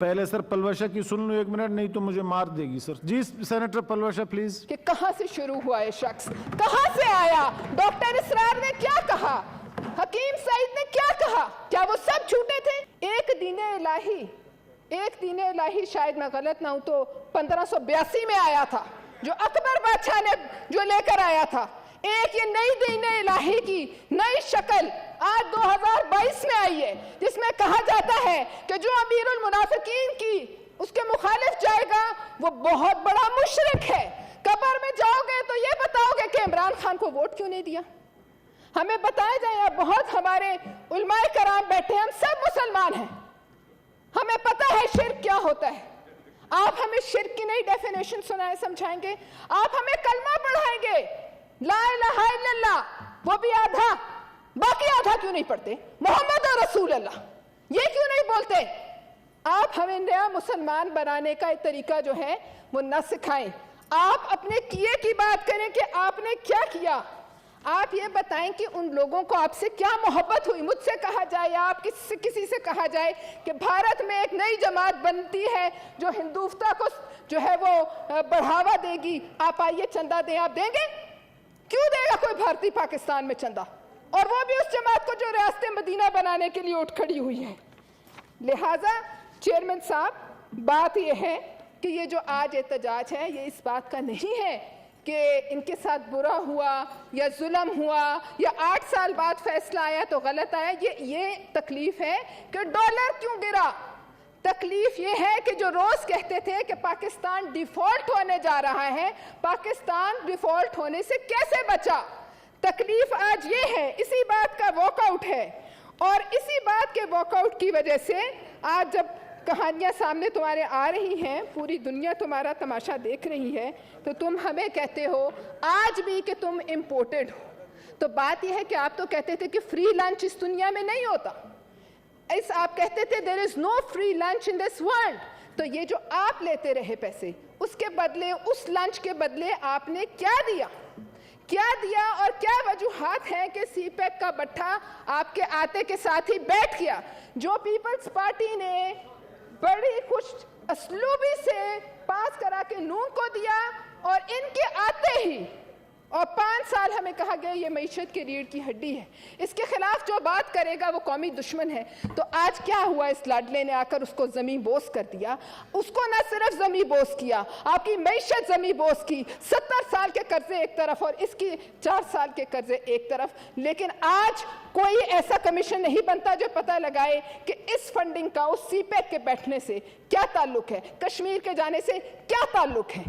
پہلے سر پلوشا کی سن لوں 1 منٹ، نہیں تو مجھے مار دے گی سر. جی سینیٹر پلوشا پلیز. کہ کہاں سے شروع ہوا یہ شخص، کہاں سے آیا، ڈاکٹر اسرار نے کیا کہا، حکیم سعید نے کیا کہا، کیا وہ سب جھوٹے تھے؟ ایک دین الہی شاید میں غلط نہ ہوں تو 1582 میں آیا تھا، جو اکبر بادشاہ نے جو لے کر آیا تھا. ایک یہ نئی دین الہی کی نئی شکل آج 2022 میں آئی ہے، جس میں کہا جاتا ہے کہ جو امیر المنافقین کی اس کے مخالف جائے گا وہ بہت بڑا مشرک ہے. قبر میں جاؤ گے تو یہ بتاؤ گے کہ عمران خان کو ووٹ کیوں نہیں دیا. ہمیں بتایا جائے، بہت ہمارے علماء کرام بیٹھے ہیں، ہم سب مسلمان ہیں، ہمیں پتہ ہے شرک کیا ہوتا ہے. آپ ہمیں شرک کی نئی ڈیفینیشن سنائیں، سمجھائیں گے؟ آپ ہمیں کلمہ پڑھائیں گے لا الہ الا اللہ، وہ بھی آدھا، باقی آدھا کیوں نہیں پڑھتے؟ محمد رسول اللہ یہ کیوں نہیں بولتے؟ آپ ہمیں نیا مسلمان بنانے کا ایک طریقہ جو ہے وہ نہ سکھائیں. آپ اپنے کیے کی بات کریں کہ آپ نے کیا کیا. آپ یہ بتائیں کہ ان لوگوں کو آپ سے کیا محبت ہوئی. مجھ سے کہا جائے یا آپ کسی سے کہا جائے کہ بھارت میں ایک نئی جماعت بنتی ہے جو ہندوستہ کو جو ہے وہ بڑھاوا دے گی، آپ آئیے چندہ دیں، آپ دیں گے؟ کیوں دے گا کوئی بھارتی پاکستان میں چندہ؟ اور وہ بھی اس جماعت کو جو ریاست مدینہ بنانے کے لیے اٹھ کھڑی ہوئی ہے. لہٰذا چیئرمین صاحب، بات یہ ہے کہ یہ جو آج احتجاج ہے یہ اس بات کا نہیں ہے کہ ان کے ساتھ برا ہوا یا ظلم ہوا یا 8 سال بعد فیصلہ آیا تو غلط آیا. یہ تکلیف ہے کہ ڈالر کیوں گرا. تکلیف یہ ہے کہ جو روز کہتے تھے کہ پاکستان ڈیفالٹ ہونے جا رہا ہے، پاکستان ڈیفالٹ ہونے سے کیسے بچا. تکلیف آج یہ ہے، اسی بات کا واک آؤٹ ہے. اور اسی بات کے واک آؤٹ کی وجہ سے آج جب کہانیاں سامنے تمہارے آ رہی ہیں، پوری دنیا تمہارا تماشا دیکھ رہی ہے، تو تم ہمیں کہتے ہو آج بھی کہ تم امپورٹڈ ہو. تو بات یہ ہے کہ آپ تو کہتے تھے کہ فری لنچ اس دنیا میں نہیں ہوتا. آپ کہتے تھے there is no free lunch in this world. تو یہ جو آپ لیتے رہے پیسے، اس کے بدلے، اس لنچ کے بدلے آپ نے کیا دیا اور کیا وجوہات ہیں کہ سی پیک کا بٹھا آپ کے آتے کے ساتھ ہی بیٹھ گیا. جو پیپلز پارٹی نے بڑی خوش اسلوبی سے پاس کرا کے نون کو دیا اور ان کے آتے ہی، اور 5 سال ہمیں کہا گیا یہ معیشت کی ریڑھ کی ہڈی ہے، اس کے خلاف جو بات کرے گا وہ قومی دشمن ہے. تو آج کیا ہوا؟ اس لاڈلے نے آ کر اس کو زمین بوس کر دیا. اس کو نہ صرف زمین بوس کیا، آپ کی معیشت زمین بوس کی. 70 سال کے قرضے ایک طرف اور اس کی 4 سال کے قرضے ایک طرف. لیکن آج کوئی ایسا کمیشن نہیں بنتا جو پتہ لگائے کہ اس فنڈنگ کا اس سی پیک کے بیٹھنے سے کیا تعلق ہے، کشمیر کے جانے سے کیا تعلق ہے.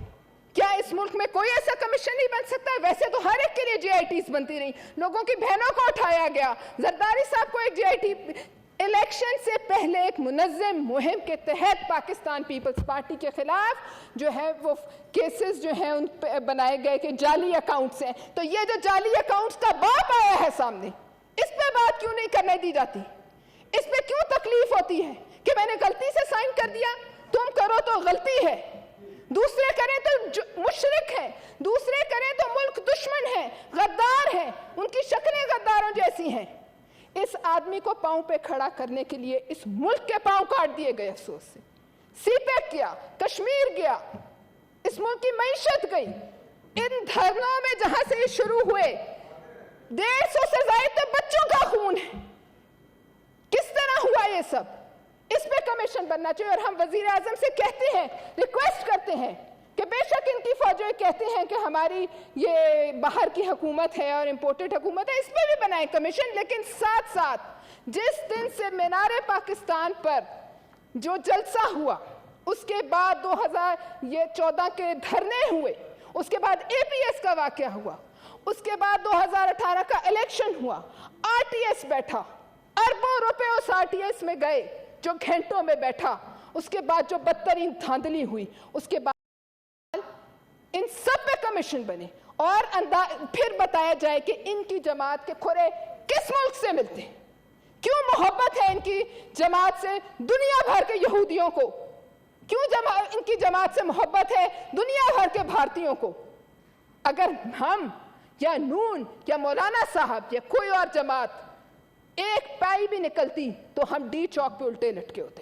کیا اس ملک میں کوئی ایسا کمیشن نہیں بن سکتا؟ ویسے تو ہر ایک کے لیے جی آئی ٹیز بنتی رہی، لوگوں کی بہنوں کو اٹھایا گیا. زرداری صاحب کو ایک جی آئی ٹی الیکشن سے پہلے ایک منظم مہم کے تحت پاکستان پیپلز پارٹی کے خلاف جو ہے وہ کیسز جو ہیں ان پہ بنائے گئے کہ جعلی اکاؤنٹس ہیں. تو یہ جو جعلی اکاؤنٹس کا باپ آیا ہے سامنے، اس پہ بات کیوں نہیں کرنے دی جاتی؟ اس پہ کیوں تکلیف ہوتی ہے کہ میں نے غلطی سے سائن کر دیا، تم کرو تو غلطی ہے، دوسرے کریں تو مشرک ہیں، دوسرے کریں تو ملک دشمن ہیں، غدار ہیں، ان کی شکلیں غداروں جیسی ہیں. اس آدمی کو پاؤں پہ کھڑا کرنے کے لیے اس ملک کے پاؤں کاٹ دیے گئے. افسوس سے سی پیک گیا، کشمیر گیا، اس ملک کی معیشت گئی. ان دھرنوں میں جہاں سے شروع ہوئے 150 سے زائد بچوں کا خون ہے. کس طرح ہوا یہ سب؟ اس پہ کمیشن بننا چاہیے. اور ہم وزیر اعظم سے کہتے ہیں، ریکویسٹ کرتے ہیں کہ بے شک ان کی فوجیں کہتے ہیں کہ ہماری یہ باہر کی حکومت ہے اور امپورٹڈ حکومت ہے، اس پہ بھی بنائیں کمیشن. لیکن ساتھ ساتھ جس دن سے مینار پاکستان پر جو جلسہ ہوا، اس کے بعد 2014 کے دھرنے ہوئے، اس کے بعد اے پی ایس کا واقعہ ہوا، اس کے بعد 2018 کا الیکشن ہوا، آر ٹی ایس بیٹھا، اربوں روپے اس آر ٹی ایس میں گئے جو گھنٹوں میں بیٹھا، اس کے بعد جو بدترین دھاندلی ہوئی، اس کے بعد ان سب پہ کمیشن بنے اور پھر بتایا جائے کہ ان کی جماعت کے کھرے کس ملک سے ملتے ہیں، کیوں محبت ہے ان کی جماعت سے دنیا بھر کے یہودیوں کو، کیوں ان کی جماعت سے محبت ہے دنیا بھر کے بھارتیوں کو. اگر ہم یا نون یا مولانا صاحب یا کوئی اور جماعت ایک پائی بھی نکلتی تو ہم ڈی چوک پہ الٹے لٹکے ہوتے.